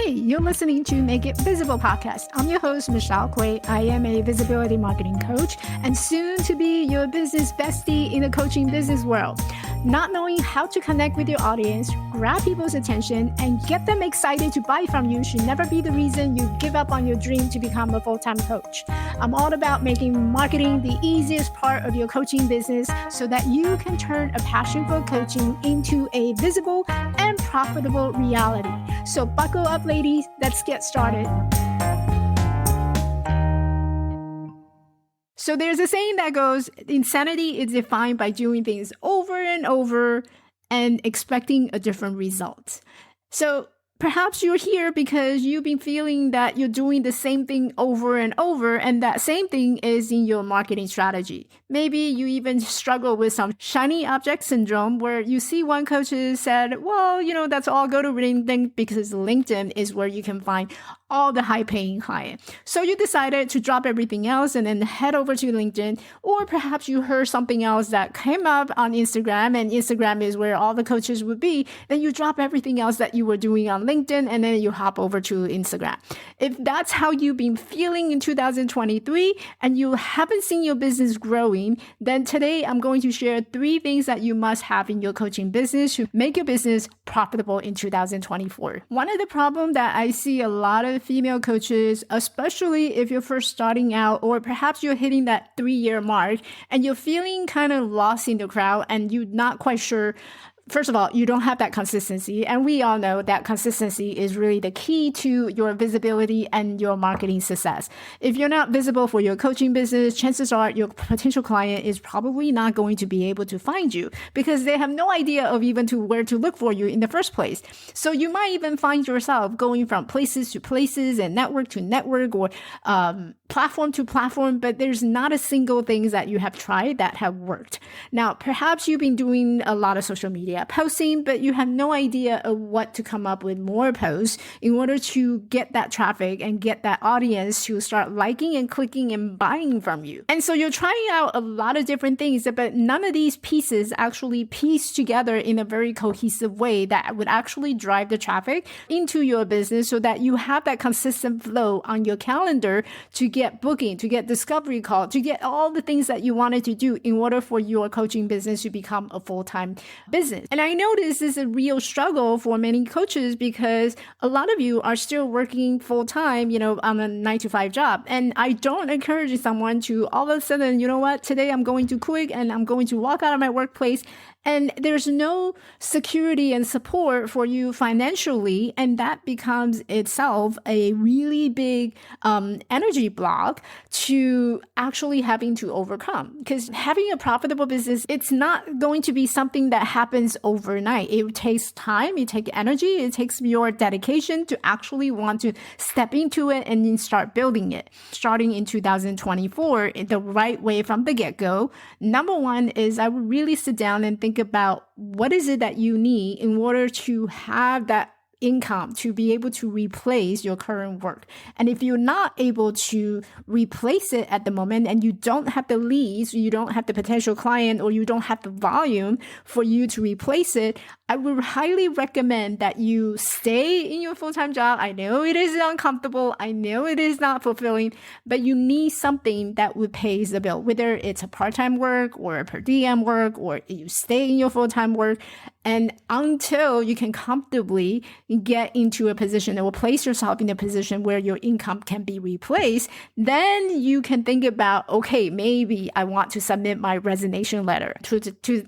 Hey, you're listening to Make It Visible podcast. I'm your host, Michelle Kuei. I am a visibility marketing coach and soon to be your business bestie in the coaching business world. Not knowing how to connect with your audience, grab people's attention, and get them excited to buy from you should never be the reason you give up on your dream to become a full-time coach. I'm all about making marketing the easiest part of your coaching business so that you can turn a passion for coaching into a visible and profitable reality. So buckle up, ladies. Let's get started. So there's a saying that goes, insanity is defined by doing things over and over and expecting a different result. So perhaps you're here because you've been feeling that you're doing the same thing over and over, and that same thing is in your marketing strategy. Maybe you even struggle with some shiny object syndrome where you see one coach said, well, that's all, go to LinkedIn because LinkedIn is where you can find all the high-paying clients. So you decided to drop everything else and then head over to LinkedIn, or perhaps you heard something else that came up on Instagram, and Instagram is where all the coaches would be. Then you drop everything else that you were doing on LinkedIn, and then you hop over to Instagram. If that's how you've been feeling in 2023 and you haven't seen your business growing, then today I'm going to share 3 things that you must have in your coaching business to make your business profitable in 2024. One of the problems that I see a lot of female coaches, especially if you're first starting out, or perhaps you're hitting that 3-year mark and you're feeling kind of lost in the crowd and you're not quite sure. First of all, you don't have that consistency. And we all know that consistency is really the key to your visibility and your marketing success. If you're not visible for your coaching business, chances are your potential client is probably not going to be able to find you because they have no idea of even to where to look for you in the first place. So you might even find yourself going from places to places and network to network, or platform to platform, but there's not a single thing that you have tried that have worked. Now, perhaps you've been doing a lot of social media posting, but you have no idea of what to come up with more posts in order to get that traffic and get that audience to start liking and clicking and buying from you. And so you're trying out a lot of different things, but none of these pieces actually piece together in a very cohesive way that would actually drive the traffic into your business so that you have that consistent flow on your calendar to get booking, to get discovery call, to get all the things that you wanted to do in order for your coaching business to become a full-time business. And I know this is a real struggle for many coaches because a lot of you are still working full-time, on a 9-to-5 job. And I don't encourage someone to all of a sudden, today I'm going to Kuei and I'm going to walk out of my workplace and there's no security and support for you financially. And that becomes itself a really big energy block to actually having to overcome. Because having a profitable business, it's not going to be something that happens overnight. It takes time, it takes energy, it takes your dedication to actually want to step into it and then start building it. Starting in 2024, in the right way from the get-go, number one is I would really sit down and think about what is it that you need in order to have that income to be able to replace your current work. And if you're not able to replace it at the moment and you don't have the leads, you don't have the potential client, or you don't have the volume for you to replace it, I would highly recommend that you stay in your full-time job. I know it is uncomfortable. I know it is not fulfilling, but you need something that would pay the bill, whether it's a part-time work or a per diem work, or you stay in your full-time work. And until you can comfortably get into a position or place yourself in a position where your income can be replaced, then you can think about, okay, maybe I want to submit my resignation letter to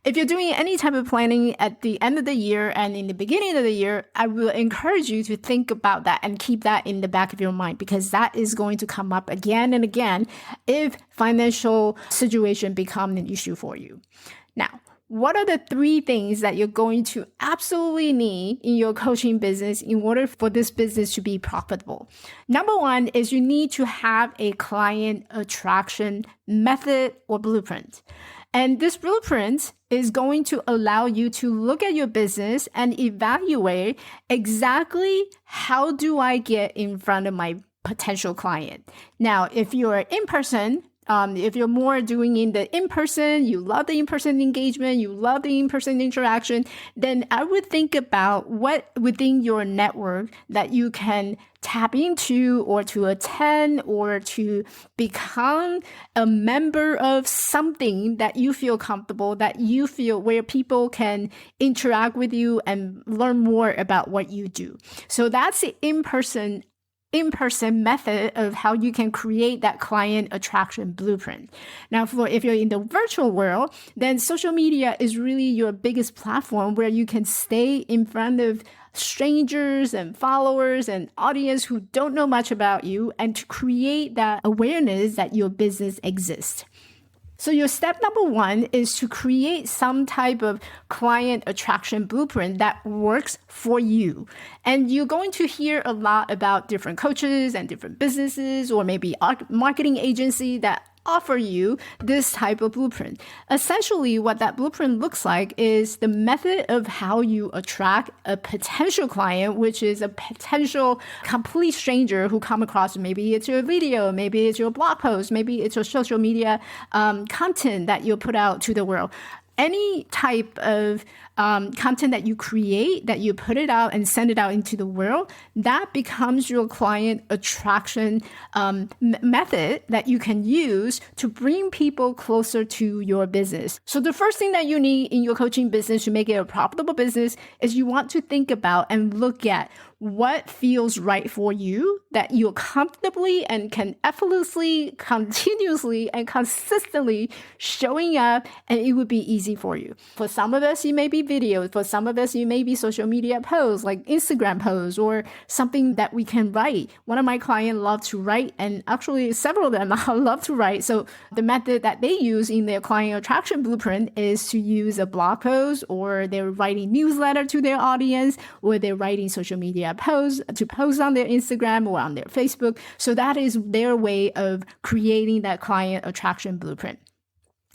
if you're doing any type of planning at the end of the year and in the beginning of the year, I will encourage you to think about that and keep that in the back of your mind, because that is going to come up again and again if financial situation becomes an issue for you. Now, what are the 3 things that you're going to absolutely need in your coaching business in order for this business to be profitable? Number 1 is you need to have a client attraction method or blueprint. And this blueprint is going to allow you to look at your business and evaluate exactly how do I get in front of my potential client. Now, if you're in person, If you're more doing in the in-person, you love the in-person engagement, you love the in-person interaction, then I would think about what within your network that you can tap into or to attend or to become a member of something that you feel comfortable, that you feel where people can interact with you and learn more about what you do. So that's the in-person method of how you can create that client attraction blueprint. Now, if you're in the virtual world, then social media is really your biggest platform where you can stay in front of strangers and followers and audience who don't know much about you and to create that awareness that your business exists. So your step number one is to create some type of client attraction blueprint that works for you. And you're going to hear a lot about different coaches and different businesses or maybe marketing agency that offer you this type of blueprint. Essentially, what that blueprint looks like is the method of how you attract a potential client, which is a potential complete stranger who come across, maybe it's your video, maybe it's your blog post, maybe it's your social media content that you put out to the world. Any type of content that you create, that you put it out and send it out into the world, that becomes your client attraction method that you can use to bring people closer to your business. So the first thing that you need in your coaching business to make it a profitable business is you want to think about and look at what feels right for you, that you're comfortably and can effortlessly, continuously, and consistently showing up, and it would be easy for you. For some of us, it may be videos. For some of us, it may be social media posts, like Instagram posts, or something that we can write. One of my clients love to write, and actually several of them love to write. So the method that they use in their client attraction blueprint is to use a blog post, or they're writing newsletter to their audience, or they're writing social media posts to post on their Instagram or on their Facebook. So that is their way of creating that client attraction blueprint.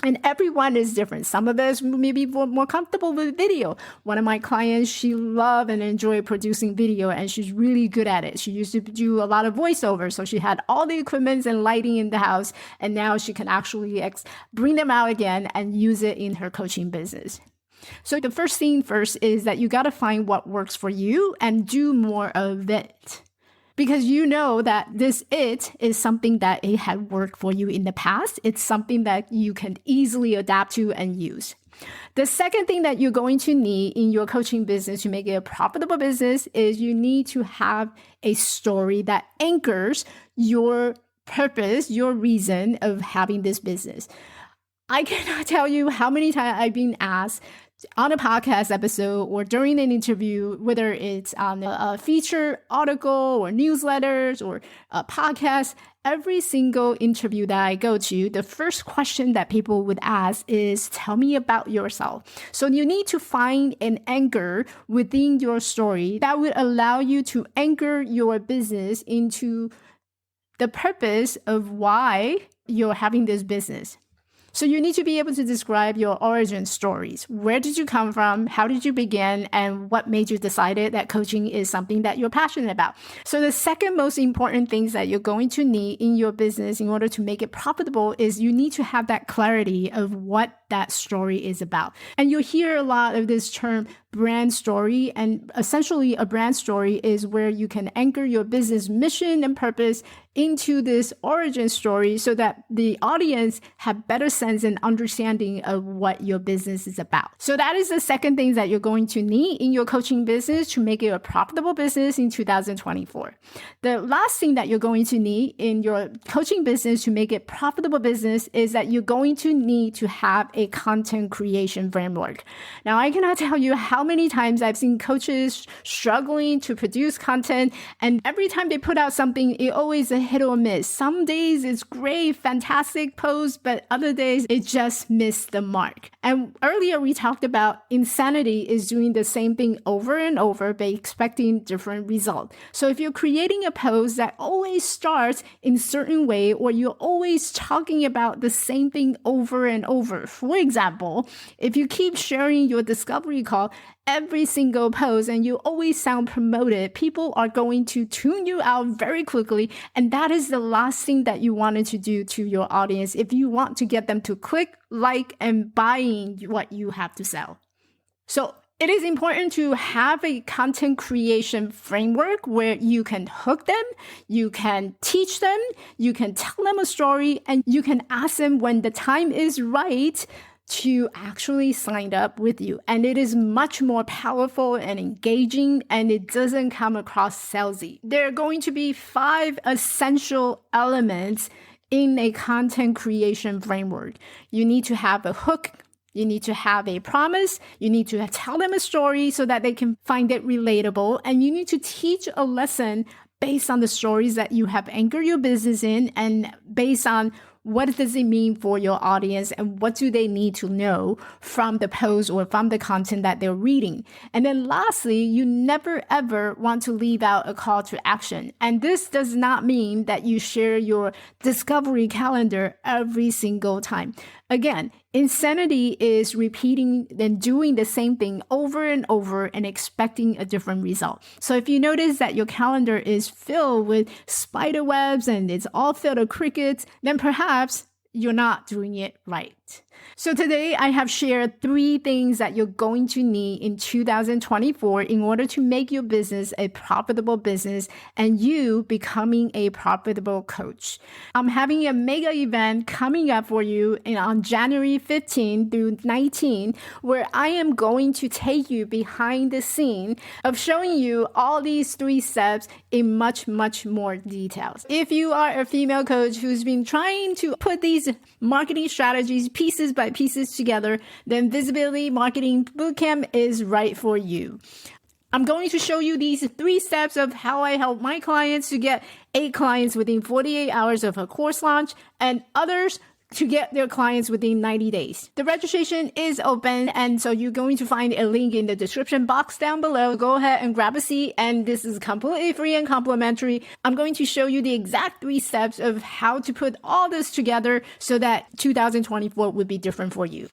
And everyone is different. Some of us may be more comfortable with video. One of my clients, she loves and enjoys producing video, and she's really good at it. She used to do a lot of voiceover, so she had all the equipment and lighting in the house, and now she can actually bring them out again and use it in her coaching business. So the first thing first is that you got to find what works for you and do more of it. Because you know that it is something that it had worked for you in the past. It's something that you can easily adapt to and use. The second thing that you're going to need in your coaching business to make it a profitable business is you need to have a story that anchors your purpose, your reason of having this business. I cannot tell you how many times I've been asked on a podcast episode or during an interview, whether it's on a feature article or newsletters or a podcast, every single interview that I go to, the first question that people would ask is, tell me about yourself. So you need to find an anchor within your story that would allow you to anchor your business into the purpose of why you're having this business. So you need to be able to describe your origin stories. Where did you come from? How did you begin? And what made you decide that coaching is something that you're passionate about? So the second most important things that you're going to need in your business in order to make it profitable is you need to have that clarity of what that story is about. And you'll hear a lot of this term brand story. And essentially a brand story is where you can anchor your business mission and purpose into this origin story so that the audience have better sense and understanding of what your business is about. So that is the second thing that you're going to need in your coaching business to make it a profitable business in 2024. The last thing that you're going to need in your coaching business to make it profitable business is that you're going to need to have a content creation framework. Now, I cannot tell you how many times I've seen coaches struggling to produce content, and every time they put out something, it always a hit or miss. Some days it's great, fantastic post, but other days it just missed the mark. And earlier we talked about insanity is doing the same thing over and over by expecting different results. So if you're creating a post that always starts in a certain way, or you're always talking about the same thing over and over, for For example, if you keep sharing your discovery call every single post and you always sound promoted, people are going to tune you out very quickly. And that is the last thing that you wanted to do to your audience if you want to get them to click, like, and buy in what you have to sell. So it is important to have a content creation framework where you can hook them, you can teach them, you can tell them a story, and you can ask them when the time is right to actually sign up with you. And it is much more powerful and engaging, and it doesn't come across salesy. There are going to be 5 essential elements in a content creation framework. You need to have a hook. You need to have a promise. You need to tell them a story so that they can find it relatable. And you need to teach a lesson based on the stories that you have anchored your business in and based on what does it mean for your audience and what do they need to know from the post or from the content that they're reading. And then lastly, you never ever want to leave out a call to action. And this does not mean that you share your discovery calendar every single time. Again, insanity is repeating and doing the same thing over and over and expecting a different result. So if you notice that your calendar is filled with spider webs and it's all filled with crickets, then perhaps you're not doing it right. So today I have shared 3 things that you're going to need in 2024 in order to make your business a profitable business and you becoming a profitable coach. I'm having a mega event coming up for you on January 15 through 19, where I am going to take you behind the scene of showing you all these 3 steps in much, much more details. If you are a female coach who's been trying to put these marketing strategies pieces by pieces together, then Visibility Marketing Bootcamp is right for you. I'm going to show you these 3 steps of how I help my clients to get 8 clients within 48 hours of a course launch and others to get their clients within 90 days. The registration is open, and so you're going to find a link in the description box down below. Go ahead and grab a seat, and this is completely free and complimentary. I'm going to show you the exact 3 steps of how to put all this together so that 2024 would be different for you.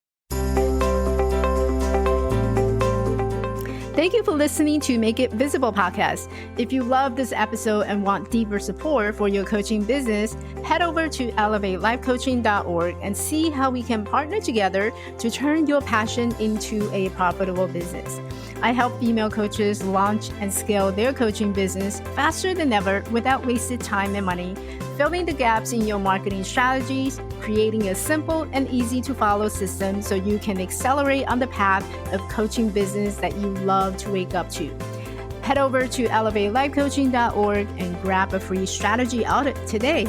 Thank you for listening to Make It Visible podcast. If you love this episode and want deeper support for your coaching business, head over to elevatelifecoaching.org and see how we can partner together to turn your passion into a profitable business. I help female coaches launch and scale their coaching business faster than ever without wasted time and money, filling the gaps in your marketing strategies, creating a simple and easy to follow system so you can accelerate on the path of coaching business that you love to wake up to. Head over to elevatelifecoaching.org and grab a free strategy audit today.